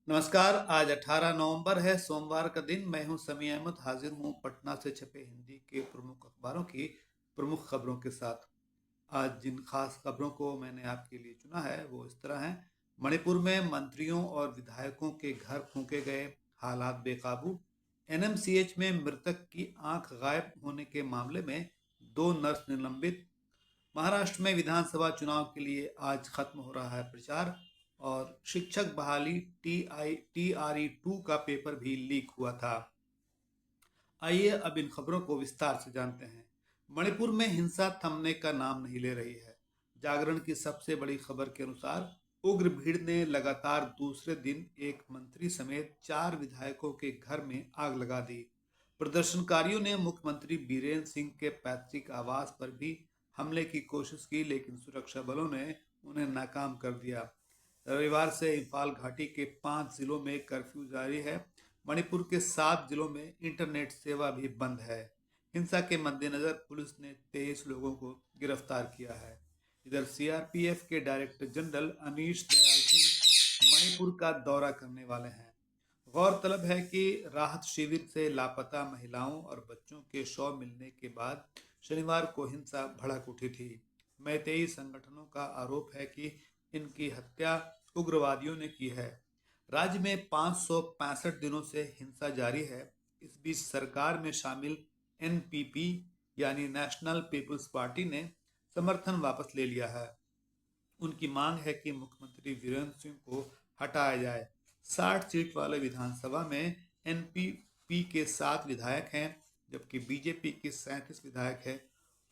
नमस्कार। आज 18 नवंबर है, सोमवार का दिन। मैं हूं समी अहमद, हाजिर हूं पटना से छपे हिंदी के प्रमुख अखबारों की प्रमुख खबरों के साथ। आज जिन खास खबरों को मैंने आपके लिए चुना है वो इस तरह हैं। मणिपुर में मंत्रियों और विधायकों के घर फूंके गए, हालात बेकाबू। एनएमसीएच में मृतक की आंख गायब होने के मामले में 2 नर्स निलंबित। महाराष्ट्र में विधानसभा चुनाव के लिए आज खत्म हो रहा है प्रचार। और शिक्षक बहाली TRE 2 का पेपर भी लीक हुआ था। आइए अब इन खबरों को विस्तार से जानते हैं। मणिपुर में हिंसा थमने का नाम नहीं ले रही है। जागरण की सबसे बड़ी खबर के अनुसार उग्र भीड़ ने लगातार दूसरे दिन एक मंत्री समेत 4 विधायकों के घर में आग लगा दी। प्रदर्शनकारियों ने मुख्यमंत्री बीरेन सिंह के पैतृक आवास पर भी हमले की कोशिश की, लेकिन सुरक्षा बलों ने उन्हें नाकाम कर दिया। रविवार से इम्फाल घाटी के 5 जिलों में कर्फ्यू जारी है। मणिपुर के 7 जिलों में इंटरनेट सेवा भी बंद है। हिंसा के मद्देनजर पुलिस ने 23 लोगों को गिरफ्तार किया है। इधर सीआरपीएफ के डायरेक्टर जनरल अनीश दयाल सिंह मणिपुर का दौरा करने वाले हैं। गौरतलब है कि राहत शिविर से लापता महिलाओं और बच्चों के शव मिलने के बाद शनिवार को हिंसा भड़क उठी थी। मैतेई संगठनों का आरोप है कि इनकी हत्या उग्रवादियों ने की है। राज्य में 565 दिनों से हिंसा जारी है। इस बीच सरकार में शामिल एनपीपी यानी नेशनल पीपल्स पार्टी ने समर्थन वापस ले लिया है। उनकी मांग है कि मुख्यमंत्री वीरेंद्र सिंह को हटाया जाए। 60 सीट वाले विधानसभा में एनपीपी के 7 विधायक हैं, जबकि बीजेपी के 37 विधायक हैं।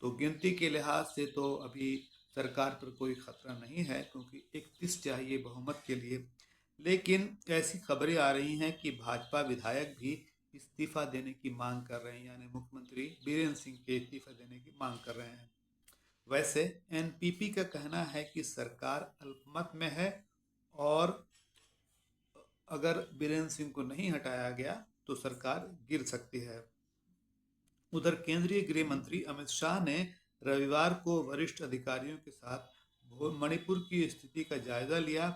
तो गिनती के लिहाज से तो अभी सरकार पर कोई खतरा नहीं है, क्योंकि 31 चाहिए बहुमत के लिए। लेकिन ऐसी खबरें आ रही हैं कि भाजपा विधायक भी इस्तीफा देने की मांग कर रहे हैं, यानी मुख्यमंत्री बीरेंद्र सिंह के इस्तीफा देने की मांग कर रहे हैं। वैसे एनपीपी का कहना है कि सरकार अल्पमत में है और अगर बीरेंद्र सिंह को नहीं हटाया गया तो सरकार गिर सकती है। उधर केंद्रीय गृह मंत्री अमित शाह ने रविवार को वरिष्ठ अधिकारियों के साथ मणिपुर की स्थिति का जायजा लिया।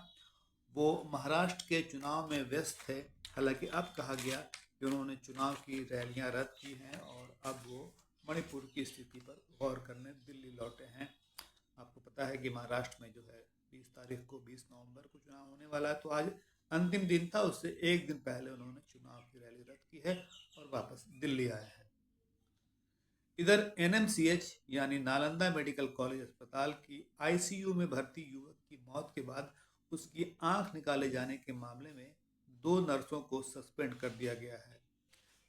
वो महाराष्ट्र के चुनाव में व्यस्त थे। हालांकि अब कहा गया कि उन्होंने चुनाव की रैलियां रद्द की हैं और अब वो मणिपुर की स्थिति पर गौर करने दिल्ली लौटे हैं। आपको पता है कि महाराष्ट्र में जो है 20 नवंबर को चुनाव होने वाला है, तो आज अंतिम दिन था। उससे एक दिन पहले उन्होंने चुनाव की रैली रद्द की है और वापस दिल्ली आए हैं। इधर एनएमसीएच यानी नालंदा मेडिकल कॉलेज अस्पताल की आईसीयू में भर्ती युवक की मौत के बाद उसकी आंख निकाले जाने के मामले में 2 नर्सों को सस्पेंड कर दिया गया है।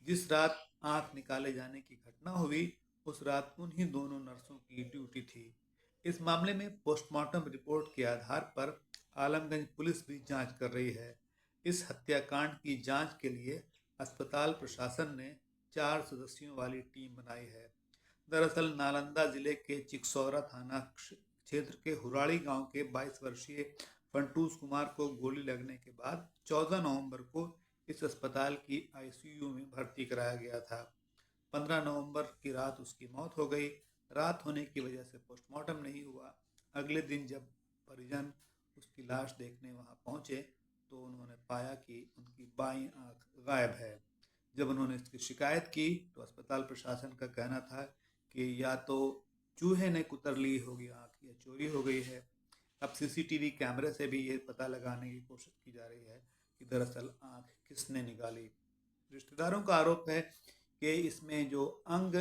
जिस रात आंख निकाले जाने की घटना हुई, उस रात उन्हीं दोनों नर्सों की ड्यूटी थी। इस मामले में पोस्टमार्टम रिपोर्ट के आधार पर आलमगंज पुलिस भी जांच कर रही है। इस हत्याकांड की जांच के लिए अस्पताल प्रशासन ने 4 सदस्यों वाली टीम बनाई है। दरअसल नालंदा जिले के चिकसौरा थाना क्षेत्र के हुराड़ी गांव के 22 वर्षीय फंटूस कुमार को गोली लगने के बाद 14 नवंबर को इस अस्पताल की आईसीयू में भर्ती कराया गया था। 15 नवंबर की रात उसकी मौत हो गई। रात होने की वजह से पोस्टमार्टम नहीं हुआ। अगले दिन जब परिजन उसकी लाश देखने वहां पहुंचे तो उन्होंने पाया कि उनकी बाईं आंख गायब है। जब उन्होंने इसकी शिकायत की तो अस्पताल प्रशासन का कहना था कि या तो चूहे ने कुतर ली होगी आंख या चोरी हो गई है। अब सीसीटीवी कैमरे से भी ये पता लगाने की कोशिश की जा रही है कि दरअसल आंख किसने निकाली। रिश्तेदारों का आरोप है कि इसमें जो अंग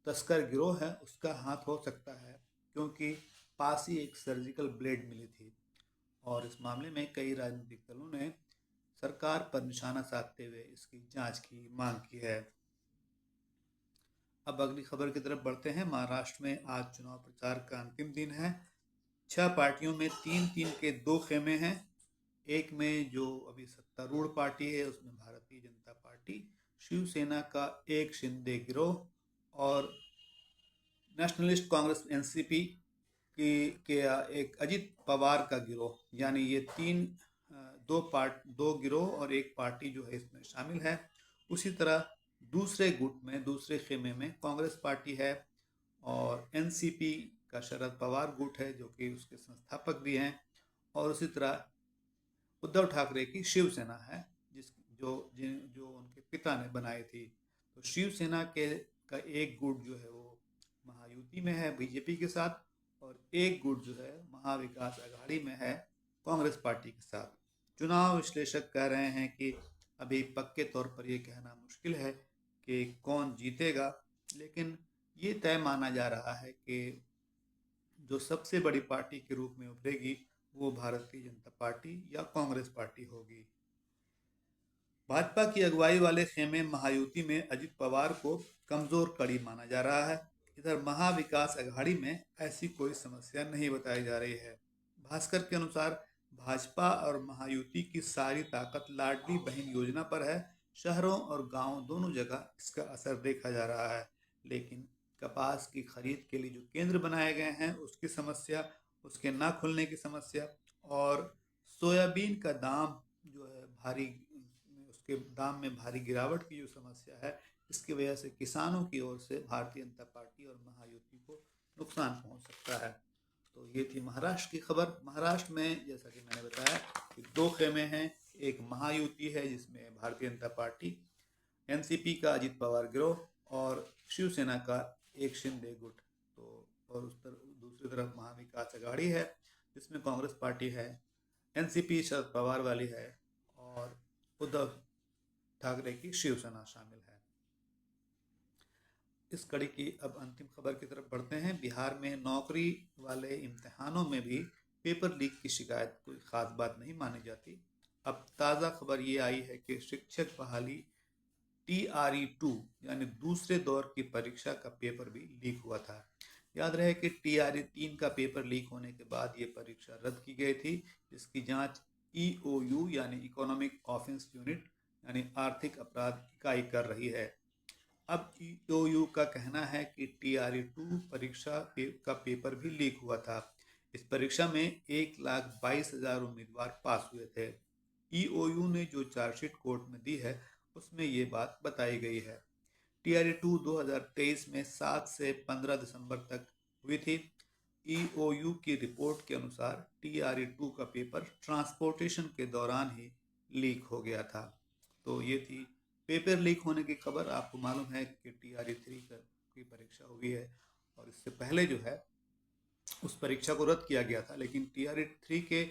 तस्कर गिरोह है उसका हाथ हो सकता है, क्योंकि पास ही एक सर्जिकल ब्लेड मिली थी। और इस मामले में कई राजनीतिक दलों ने सरकार पर निशाना साधते हुए इसकी जांच की मांग की है। अब अगली खबर की तरफ बढ़ते हैं। महाराष्ट्र में आज चुनाव प्रचार का अंतिम दिन है। 6 पार्टियों में 3-3 के 2 खेमे हैं। एक में जो अभी सत्तारूढ़ पार्टी है उसमें भारतीय जनता पार्टी, शिवसेना का एक शिंदे गिरोह और नेशनलिस्ट कांग्रेस एनसीपी के एक अजित पवार का गिरोह, यानी ये दो गिरोह और एक पार्टी जो है इसमें शामिल है। उसी तरह दूसरे गुट में, दूसरे खेमे में कांग्रेस पार्टी है और एनसीपी का शरद पवार गुट है जो कि उसके संस्थापक भी हैं। और उसी तरह उद्धव ठाकरे की शिवसेना है, जिस जो उनके पिता ने बनाई थी। तो शिवसेना के का एक गुट जो है वो महायुति में है बीजेपी के साथ, और एक गुट जो है महाविकास अघाड़ी में है कांग्रेस पार्टी के साथ। चुनाव विश्लेषक कह रहे हैं कि अभी पक्के तौर पर ये कहना मुश्किल है कि कौन जीतेगा, लेकिन ये तय माना जा रहा है कि जो सबसे बड़ी पार्टी के रूप में उभरेगी वो भारतीय जनता पार्टी या कांग्रेस पार्टी होगी। भाजपा की अगुवाई वाले खेमे महायुति में अजित पवार को कमजोर कड़ी माना जा रहा है। इधर महाविकास अघाड़ी में ऐसी कोई समस्या नहीं बताई जा रही है। भास्कर के अनुसार भाजपा और महायुति की सारी ताकत लाडली बहन योजना पर है। शहरों और गांवों दोनों जगह इसका असर देखा जा रहा है, लेकिन कपास की खरीद के लिए जो केंद्र बनाए गए हैं उसकी समस्या, उसके ना खुलने की समस्या, और सोयाबीन का दाम जो है भारी, उसके दाम में भारी गिरावट की जो समस्या है, इसकी वजह से किसानों की ओर से भारतीय जनता पार्टी और महायुति को नुकसान पहुंच सकता है। तो ये थी महाराष्ट्र की खबर। महाराष्ट्र में जैसा कि मैंने बताया कि दो खेमे हैं, एक महायुति है जिसमें भारतीय जनता पार्टी, एनसीपी का अजित पवार गिरोह और शिवसेना का एक शिंदे गुट। तो और दूसरी तरफ महाविकास अघाड़ी है जिसमें कांग्रेस पार्टी है, एनसीपी शरद पवार वाली है, और उद्धव ठाकरे की शिवसेना शामिल है। इस कड़ी की अब अंतिम खबर की तरफ बढ़ते हैं। बिहार में नौकरी वाले इम्तिहानों में भी पेपर लीक की शिकायत कोई खास बात नहीं मानी जाती। अब ताज़ा खबर ये आई है कि शिक्षक बहाली TRE-2 यानी दूसरे दौर की परीक्षा का पेपर भी लीक हुआ था। याद रहे कि TRE-3 का पेपर लीक होने के बाद ये परीक्षा रद्द की गई थी, जिसकी जांच EOU यानी इकोनॉमिक ऑफेंस यूनिट यानी आर्थिक अपराध इकाई कर रही है। अब EOU का कहना है कि TRE-2 परीक्षा का पेपर भी लीक हुआ था। इस परीक्षा में 1,22,000 उम्मीदवार पास हुए थे। EOU ने जो चार्जशीट कोर्ट में दी है उसमें ये बात बताई गई है। TRE-2 2023 में 7 से 15 दिसंबर तक हुई थी। EOU की रिपोर्ट के अनुसार TRE-2 का पेपर ट्रांसपोर्टेशन के दौरान ही लीक हो गया था। तो ये थी पेपर लीक होने की खबर। आपको मालूम है कि TRE-3 की परीक्षा हुई है और इससे पहले जो है उस परीक्षा को रद्द किया गया था, लेकिन TRE-3 के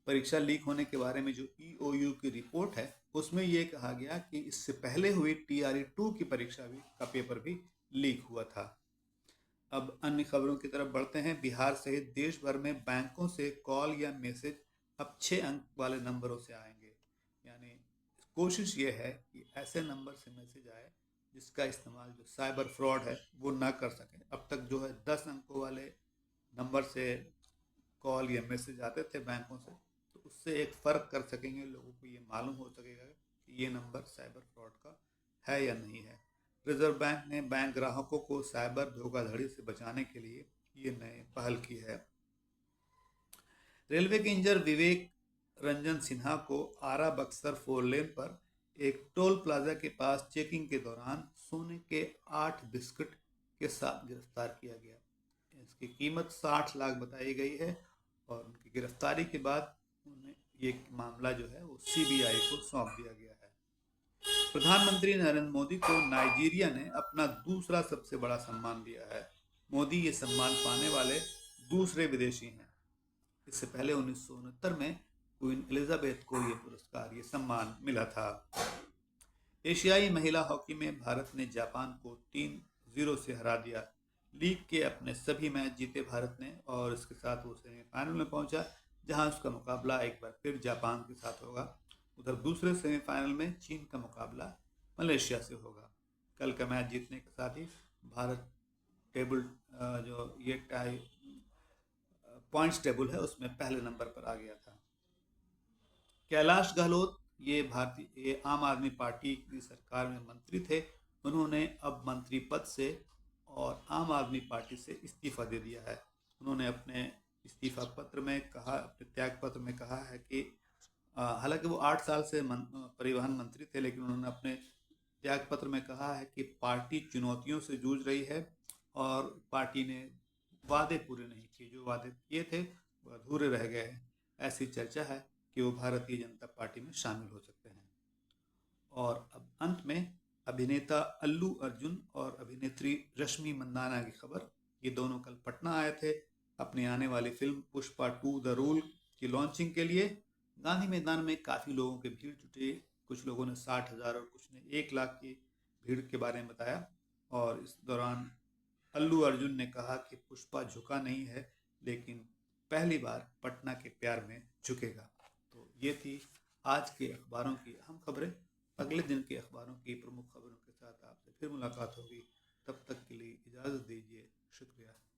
परीक्षा लीक होने के बारे में जो EOU की रिपोर्ट है उसमें ये कहा गया कि इससे पहले हुई TRE-2 की परीक्षा का पेपर भी लीक हुआ था। अब अन्य खबरों की तरफ बढ़ते हैं। बिहार सहित देश भर में बैंकों से कॉल या मैसेज अब 6 अंक वाले नंबरों से आएंगे। यानी कोशिश ये है कि ऐसे नंबर से मैसेज आए जिसका इस्तेमाल जो साइबर फ्रॉड है वो ना कर सके। अब तक जो है 10 अंकों वाले नंबर से कॉल या मैसेज आते थे बैंकों से, तो उससे एक फ़र्क कर सकेंगे, लोगों को ये मालूम हो सकेगा कि ये नंबर साइबर फ्रॉड का है या नहीं है। रिजर्व बैंक ने बैंक ग्राहकों को साइबर धोखाधड़ी से बचाने के लिए ये नए पहल की है। रेलवे के इंजीनियर विवेक रंजन सिन्हा को आरा बक्सर 4 लेन पर एक टोल प्लाजा के पास चेकिंग के दौरान सोने के 8 बिस्किट के साथ गिरफ्तार किया गया। इसकी कीमत 60 लाख बताई गई है और उनकी गिरफ्तारी के बाद उन्हें ये मामला जो है वो CBI को सौंप दिया गया है। प्रधानमंत्री नरेंद्र मोदी को नाइजीरिया ने अपना दूसरा सबसे बड़ा सम्मान दिया है। मोदी ये सम्मान पाने वाले दूसरे विदेशी हैं। इससे पहले 1969 में क्वीन एलिजाबेथ को ये सम्मान मिला था। एशियाई महिला हॉकी में भारत ने जापान को 3-0 से हरा दिया। लीग के अपने सभी मैच जीते भारत ने और इसके साथ वो सेमीफाइनल में पहुंचा, जहां उसका मुकाबला एक बार फिर जापान के साथ होगा। उधर दूसरे सेमीफाइनल में चीन का मुकाबला मलेशिया से होगा। कल का मैच जीतने के साथ ही भारत टेबल जो ये टाई पॉइंट्स टेबल है उसमें पहले नंबर पर आ गया था। कैलाश गहलोत ये आम आदमी पार्टी की सरकार में मंत्री थे। उन्होंने अब मंत्री पद से और आम आदमी पार्टी से इस्तीफा दे दिया है। उन्होंने अपने इस्तीफा पत्र में कहा, अपने त्याग पत्र में कहा है कि हालांकि वो 8 साल से परिवहन मंत्री थे, लेकिन उन्होंने अपने त्याग पत्र में कहा है कि पार्टी चुनौतियों से जूझ रही है और पार्टी ने वादे पूरे नहीं किए, जो वादे किए थे वो अधूरे रह गए हैं, ऐसी चर्चा है। कि वो भारतीय जनता पार्टी में शामिल हो सकते हैं। और अब अंत में अभिनेता अल्लू अर्जुन और अभिनेत्री रश्मि मंदाना की खबर। ये दोनों कल पटना आए थे अपनी आने वाली फिल्म पुष्पा 2 द रूल की लॉन्चिंग के लिए। गांधी मैदान में काफ़ी लोगों की भीड़ जुटी। कुछ लोगों ने 60,000 और कुछ ने 1 लाख की भीड़ के बारे में बताया। और इस दौरान अल्लू अर्जुन ने कहा कि पुष्पा झुका नहीं है, लेकिन पहली बार पटना के प्यार में झुकेगा। तो ये थी आज के अखबारों की अहम खबरें। अगले दिन के अखबारों की प्रमुख खबरों के साथ आपसे फिर मुलाकात होगी। तब तक के लिए इजाज़त दीजिए। शुक्रिया।